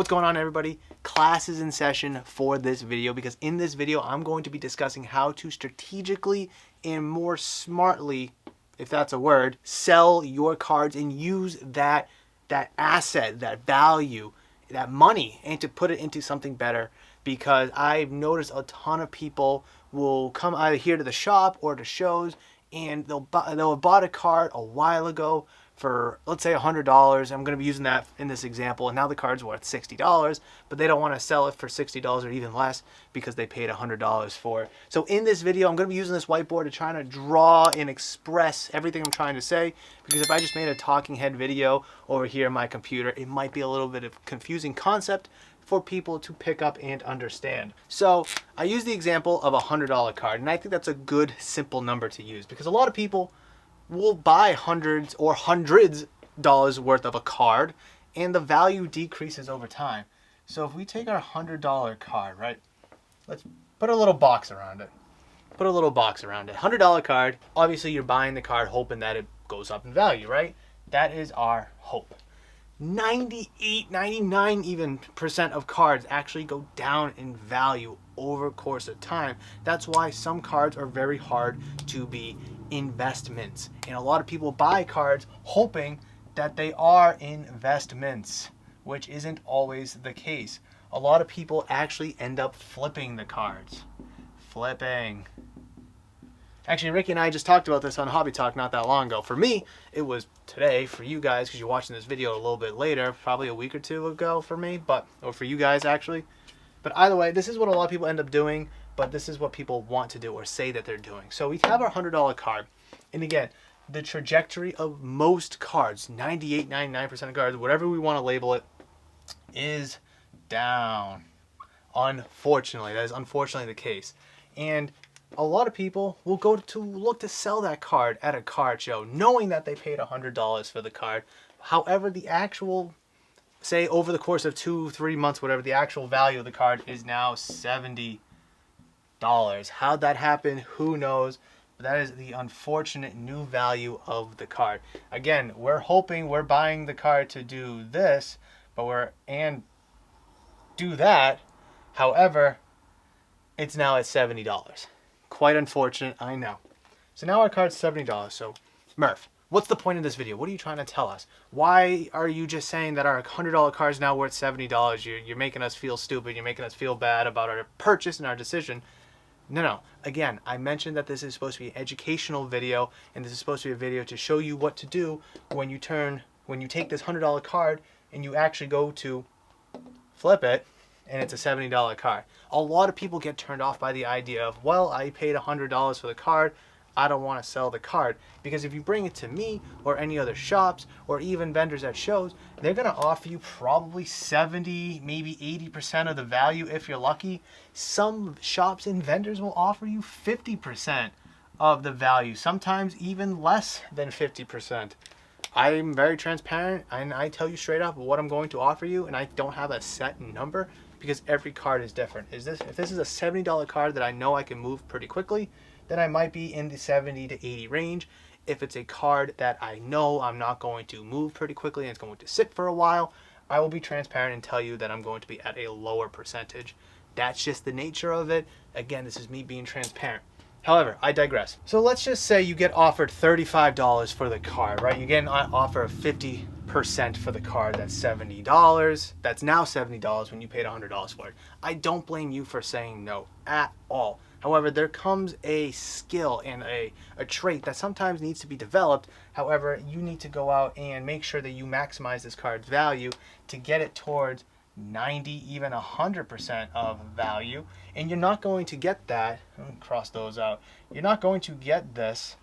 What's going on, everybody? Class is in session for this video because in this video I'm going to be discussing how to strategically and more smartly, if that's a word, sell your cards and use that asset, that value, that money, and to put it into something better. Because I've noticed a ton of people will come either here to the shop or to shows, and they'll have bought a card a while ago for, let's say, $100. I'm going to be using that in this example, and now the card's worth $60, but they don't want to sell it for $60 or even less because they paid $100 for it. So in this video, I'm going to be using this whiteboard to try to draw and express everything I'm trying to say, because if I just made a talking head video over here on my computer, it might be a little bit of a confusing concept for people to pick up and understand. So I use the example of a $100 card, and I think that's a good simple number to use because a lot of people will buy hundreds or hundreds dollars worth of a card and the value decreases over time. So if we take our $100 card, right, let's put a little box around it. Put a little box around it. $100 card, obviously you're buying the card hoping that it goes up in value, right? That is our hope. 98, 99 even percent of cards actually go down in value over the course of time. That's why some cards are very hard to be investments. And a lot of people buy cards hoping that they are investments, which isn't always the case. A lot of people actually end up flipping the cards. Flipping. Actually, Ricky and I just talked about this on Hobby Talk not that long ago. For me, it was today. For you guys, because you're watching this video a little bit later, probably a week or two ago for me, or for you guys actually. But either way, this is what a lot of people end up doing, but this is what people want to do or say that they're doing. So we have our $100 card. And again, the trajectory of most cards, 98, 99% of cards, whatever we want to label it, is down. Unfortunately, that is unfortunately the case. And a lot of people will go to look to sell that card at a card show, knowing that they paid $100 for the card. However, the actual, say over the course of 2-3 months, whatever, the actual value of the card is now $70. How'd that happen? Who knows? But that is the unfortunate new value of the card. Again, we're hoping we're buying the card to do this, and do that. However, it's now at $70. Quite unfortunate, I know. So now our card's $70. So, Murph, what's the point of this video? What are you trying to tell us? Why are you just saying that our $100 card is now worth $70? You're making us feel stupid. You're making us feel bad about our purchase and our decision. No. Again, I mentioned that this is supposed to be an educational video, and this is supposed to be a video to show you what to do when you take this $100 card and you actually go to flip it, and it's a $70 card. A lot of people get turned off by the idea of, well, I paid $100 for the card, I don't want to sell the card. Because if you bring it to me or any other shops or even vendors at shows, they're going to offer you probably 70, maybe 80% of the value if you're lucky. Some shops and vendors will offer you 50% of the value, sometimes even less than 50%. I'm very transparent and I tell you straight up what I'm going to offer you, and I don't have a set number because every card is different. If this is a $70 card that I know I can move pretty quickly, then I might be in the 70 to 80 range. If it's a card that I know I'm not going to move pretty quickly and it's going to sit for a while, I will be transparent and tell you that I'm going to be at a lower percentage. That's just the nature of it. Again, this is me being transparent. However, I digress. So let's just say you get offered $35 for the card, right? You get an offer of 50% for the card. That's $70. That's now $70 when you paid $100 for it. I don't blame you for saying no at all. However, there comes a skill and a trait that sometimes needs to be developed. However, you need to go out and make sure that you maximize this card's value to get it towards 90, even 100% of value. And you're not going to get that, cross those out, you're not going to get this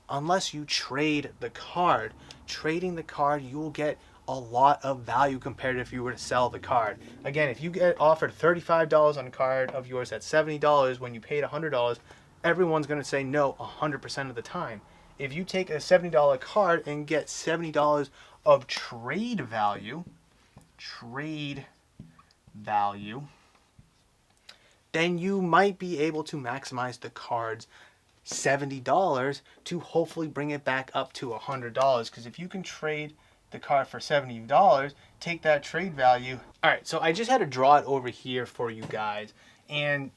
unless you trade the card. Trading the card, you will get a lot of value compared to if you were to sell the card. Again, if you get offered $35 on a card of yours at $70 when you paid $100, everyone's going to say no 100% of the time. If you take a $70 card and get $70 of trade value, then you might be able to maximize the card's $70 to hopefully bring it back up to $100. Because if you can trade the card for $70, take that trade value. All right, so I just had to draw it over here for you guys, and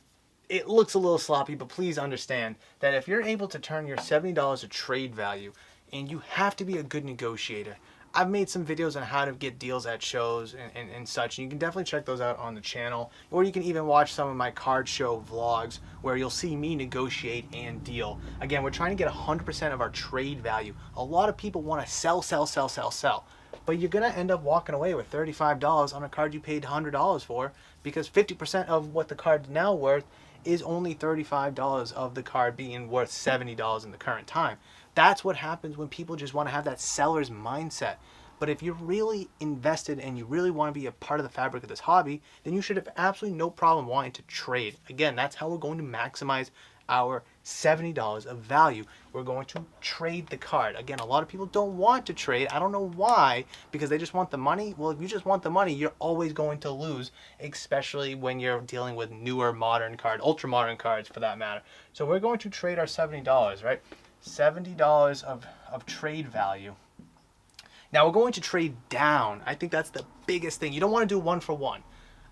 it looks a little sloppy, but please understand that if you're able to turn your $70 to trade value, and you have to be a good negotiator. I've made some videos on how to get deals at shows and such, and you can definitely check those out on the channel. Or you can even watch some of my card show vlogs where you'll see me negotiate and deal. Again, we're trying to get 100% of our trade value. A lot of people want to sell, but you're going to end up walking away with $35 on a card you paid $100 for, because 50% of what the card's now worth is only $35 of the card being worth $70 in the current time. That's what happens when people just want to have that seller's mindset. But if you're really invested and you really want to be a part of the fabric of this hobby, then you should have absolutely no problem wanting to trade. Again, that's how we're going to maximize our $70 of value. We're going to trade the card. Again, a lot of people don't want to trade. I don't know why, because they just want the money. Well, if you just want the money, you're always going to lose, especially when you're dealing with newer modern cards, ultra modern cards for that matter. So we're going to trade our $70, right? $70 of trade value. Now we're going to trade down. I think that's the biggest thing. You don't want to do one for one.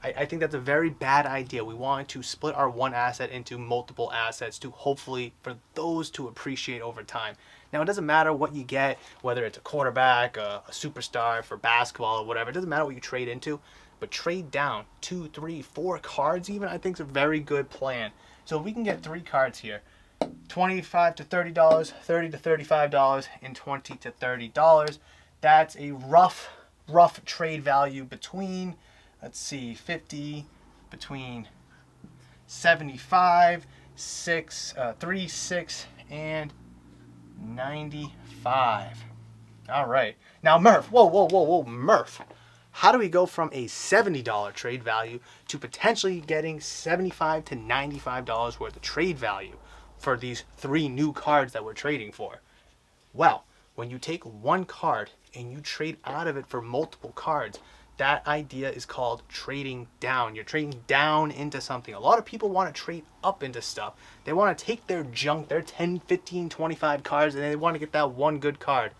I think that's a very bad idea. We want to split our one asset into multiple assets to hopefully for those to appreciate over time. Now it doesn't matter what you get, whether it's a quarterback, a superstar for basketball or whatever. It doesn't matter what you trade into, but trade down 2, 3, 4 cards even, I think is a very good plan. So if we can get 3 cards here, $25 to $30, $30 to $35, and $20 to $30. That's a rough trade value between, let's see, 50, between 75, 36, and 95. All right. Now, Murph, whoa, Murph. How do we go from a $70 trade value to potentially getting $75 to $95 worth of trade value for these 3 new cards that we're trading for? Well, when you take one card and you trade out of it for multiple cards, that idea is called trading down. You're trading down into something. A lot of people want to trade up into stuff. They want to take their junk, their 10, 15, 25 cards, and they want to get that one good card.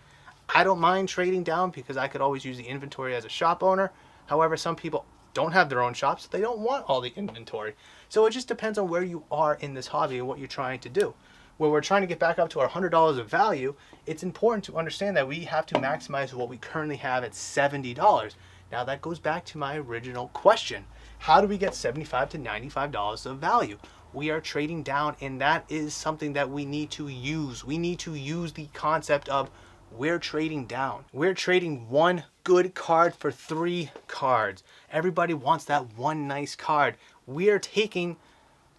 I don't mind trading down because I could always use the inventory as a shop owner. However, some people don't have their own shops. They don't want all the inventory. So it just depends on where you are in this hobby and what you're trying to do. Where we're trying to get back up to our $100 of value, it's important to understand that we have to maximize what we currently have at $70. Now that goes back to my original question. How do we get $75 to $95 of value? We are trading down, and that is something that we need to use. We need to use the concept of we're trading down. We're trading one good card for 3 cards. Everybody wants that one nice card. We are taking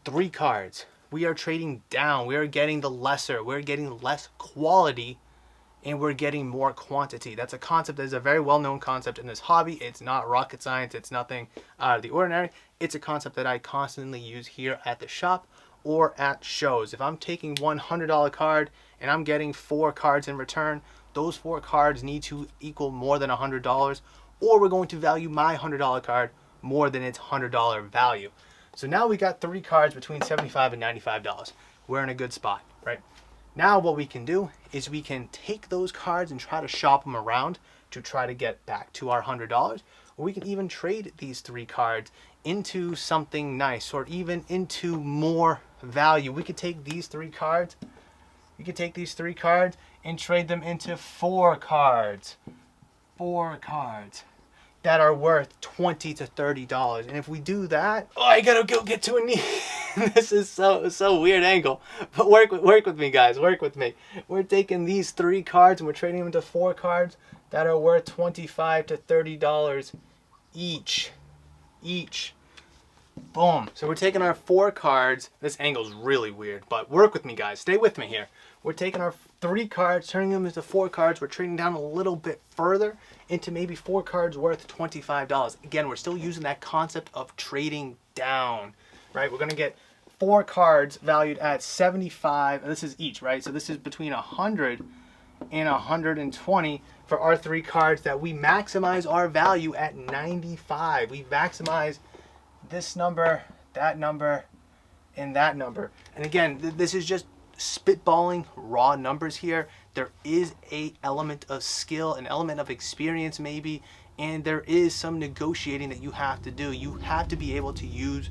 3 cards. We are trading down. We are getting the lesser. We're getting less quality, and we're getting more quantity. That's a concept that is a very well-known concept in this hobby. It's not rocket science. It's nothing out of the ordinary. It's a concept that I constantly use here at the shop or at shows. If I'm taking one $100 card and I'm getting 4 cards in return, those 4 cards need to equal more than $100, or we're going to value my $100 card more than its $100 value. So now we got 3 cards between $75 and $95. We're in a good spot, right? Now what we can do is we can take those cards and try to shop them around to try to get back to our $100. Or we can even trade these 3 cards into something nice, or even into more value. We could take these 3 cards. We could take these 3 cards and trade them into 4 cards. 4 cards that are worth $20 to $30. And if we do that, oh, I gotta go get to a knee. This is so weird angle. But work with me, guys. Work with me. We're taking these 3 cards and we're trading them into 4 cards that are worth $25 to $30 each. Boom. So we're taking our 4 cards. This angle's really weird, but work with me, guys. Stay with me here. We're taking our 3 cards, turning them into 4 cards. We're trading down a little bit further into maybe 4 cards worth $25. Again, we're still using that concept of trading down, right? We're going to get 4 cards valued at 75, and this is each, right? So this is between 100 and 120 for our 3 cards that we maximize our value at 95. We maximize this number, that number, and that number. And again, this is just spitballing raw numbers here. There is a element of skill, an element of experience maybe, and there is some negotiating that you have to do. You have to be able to use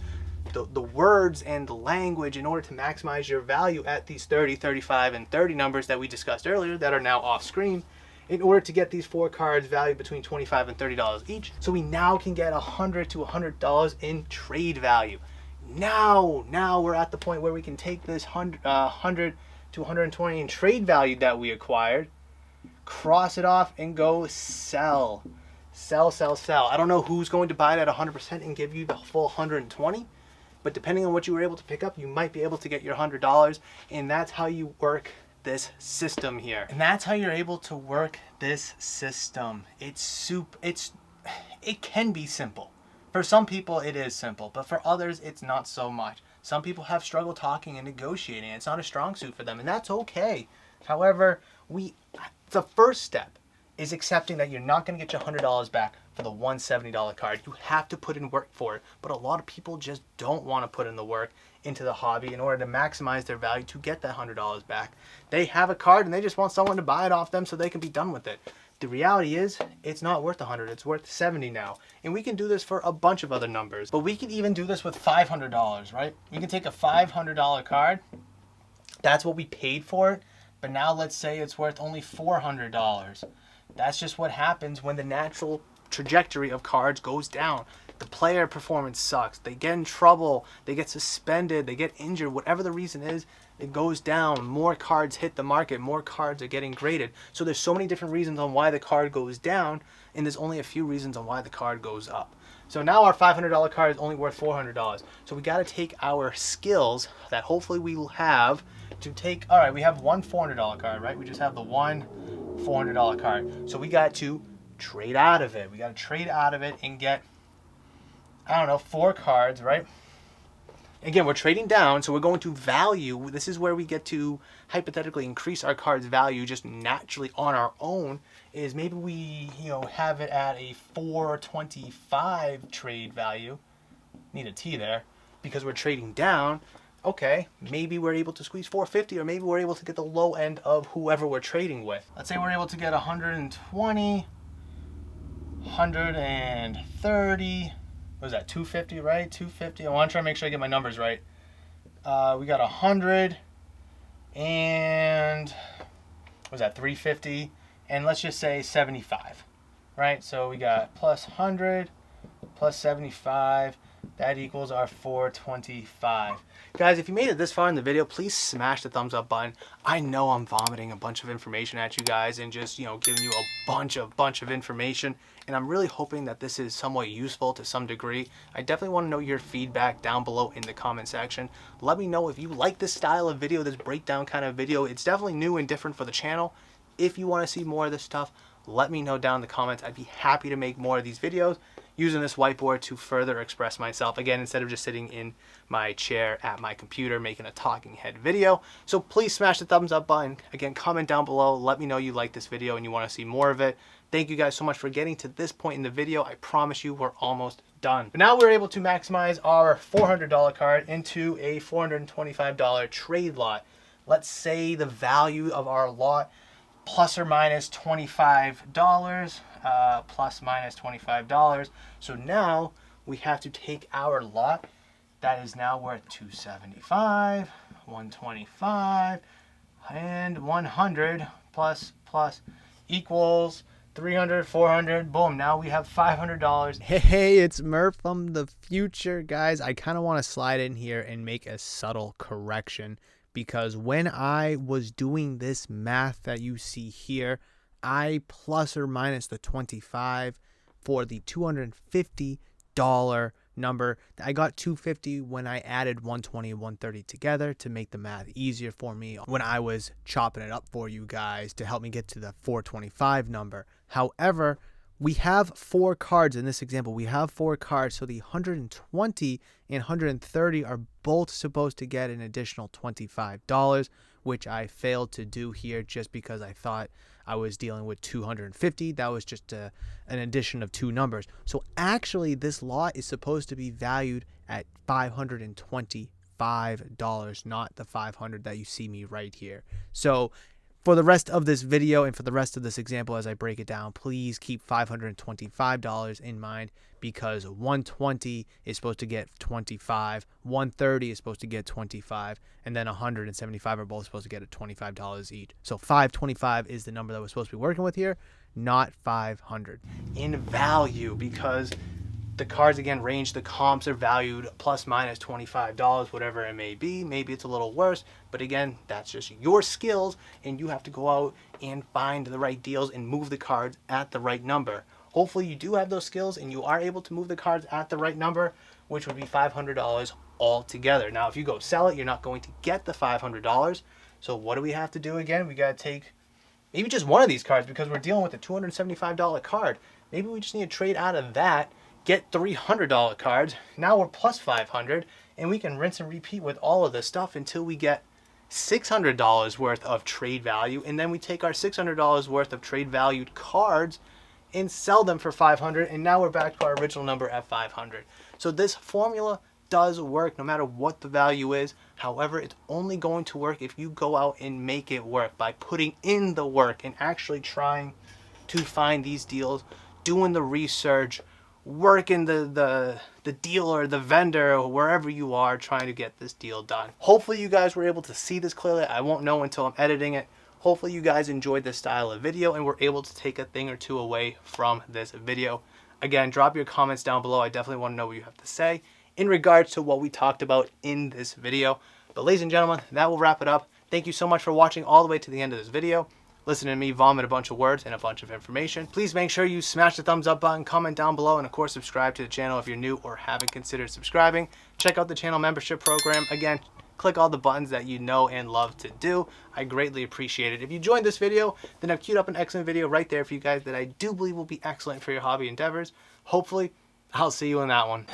the words and the language in order to maximize your value at these 30, 35, and 30 numbers that we discussed earlier that are now off screen, in order to get these 4 cards valued between $25 and $30 each. So we now can get $100 to $100 in trade value. Now we're at the point where we can take this 100 to 120 in trade value that we acquired, cross it off, and go sell. Sell. I don't know who's going to buy it at 100% and give you the full 120, but depending on what you were able to pick up, you might be able to get your $100, and that's how you work this system here. And that's how you're able to work this system. It can be simple. For some people it is simple, but for others it's not so much. Some people have struggle talking and negotiating. It's not a strong suit for them, and that's okay. However, the first step is accepting that you're not going to get your $100 back for the $170 card. You have to put in work for it, but a lot of people just don't want to put in the work into the hobby in order to maximize their value to get that $100 back. They have a card and they just want someone to buy it off them so they can be done with it. The reality is, it's not worth 100, it's worth 70 now. And we can do this for a bunch of other numbers. But we can even do this with $500, right? We can take a $500 card. That's what we paid for it. But now let's say it's worth only $400. That's just what happens when the natural trajectory of cards goes down. The player performance sucks. They get in trouble. They get suspended. They get injured. Whatever the reason is, it goes down. More cards hit the market. More cards are getting graded. So there's so many different reasons on why the card goes down, and there's only a few reasons on why the card goes up. So now our $500 card is only worth $400. So we got to take our skills that hopefully we will have to take. All right, we have one $400 card, right? We just have the one $400 card. So we got to trade out of it. We got to trade out of it and get, I don't know, 4 cards, right? Again, we're trading down, so we're going to value. This is where we get to hypothetically increase our card's value just naturally on our own. Is maybe we, have it at a 425 trade value. Need a T there because we're trading down. Okay, maybe we're able to squeeze 450, or maybe we're able to get the low end of whoever we're trading with. Let's say we're able to get 120, 130. What was that, 250, right? 250. I want to try to make sure I get my numbers right. We got 100 and what was that, 350, and let's just say 75, right? So we got plus 100 plus 75. That equals our 425. Guys, if you made it this far in the video, please smash the thumbs up button. I know I'm vomiting a bunch of information at you guys and just, giving you a bunch of information. And I'm really hoping that this is somewhat useful to some degree. I definitely want to know your feedback down below in the comment section. Let me know if you like this style of video, this breakdown kind of video. It's definitely new and different for the channel. If you want to see more of this stuff, let me know down in the comments. I'd be happy to make more of these videos using this whiteboard to further express myself, again, instead of just sitting in my chair at my computer making a talking head video. So please smash the thumbs up button. Again, comment down below. Let me know you like this video and you want to see more of it. Thank you guys so much for getting to this point in the video. I promise you we're almost done. But now we're able to maximize our $400 card into a $425 trade lot. Let's say the value of our lot plus or minus $25, plus minus $25. So now we have to take our lot that is now worth 275, 125, and 100 plus equals 300, 400, boom, now we have $500. Hey, it's Murph from the future, guys. I kind of want to slide in here and make a subtle correction, because when I was doing this math that you see here, I plus or minus the 25 for the $250 number. I got 250 when I added 120 and 130 together to make the math easier for me when I was chopping it up for you guys to help me get to the 425 number. However, we have 4 cards in this example. We have 4 cards, so the 120 and 130 are both supposed to get an additional $25, which I failed to do here just because I thought I was dealing with 250. That was just an addition of 2 numbers. So actually, this lot is supposed to be valued at $525. $5, not the $500 that you see me right here. So for the rest of this video and for the rest of this example, as I break it down, please keep $525 in mind, because 120 is supposed to get 25, 130 is supposed to get 25, and then 175 are both supposed to get at $25 each. So 525 is the number that we're supposed to be working with here, not 500. In value, because the cards again range, the comps are valued plus minus $25, whatever it may be. Maybe it's a little worse, but again, that's just your skills, and you have to go out and find the right deals and move the cards at the right number. Hopefully you do have those skills and you are able to move the cards at the right number, which would be $500 altogether. Now, if you go sell it, you're not going to get the $500. So what do we have to do again? We got to take maybe just one of these cards, because we're dealing with a $275 card. Maybe we just need to trade out of that, get $300 cards. Now we're plus 500, and we can rinse and repeat with all of this stuff until we get $600 worth of trade value, and then we take our $600 worth of trade valued cards and sell them for 500, and now we're back to our original number at 500. So this formula does work no matter what the value is. However, it's only going to work if you go out and make it work by putting in the work and actually trying to find these deals, doing the research, working the dealer, the vendor, wherever you are, trying to get this deal done. Hopefully you guys were able to see this clearly. I won't know until I'm editing it. Hopefully you guys enjoyed this style of video and were able to take a thing or two away from this video. Again, drop your comments down below. I definitely want to know what you have to say in regards to what we talked about in this video. But ladies and gentlemen, that will wrap it up. Thank you so much for watching all the way to the end of this video. Listen to me vomit a bunch of words and a bunch of information. Please make sure you smash the thumbs up button, comment down below, and of course subscribe to the channel if you're new or haven't considered subscribing. Check out the channel membership program. Again, click all the buttons that you know and love to do. I greatly appreciate it. If you enjoyed this video, then I've queued up an excellent video right there for you guys that I do believe will be excellent for your hobby endeavors. Hopefully, I'll see you in that one.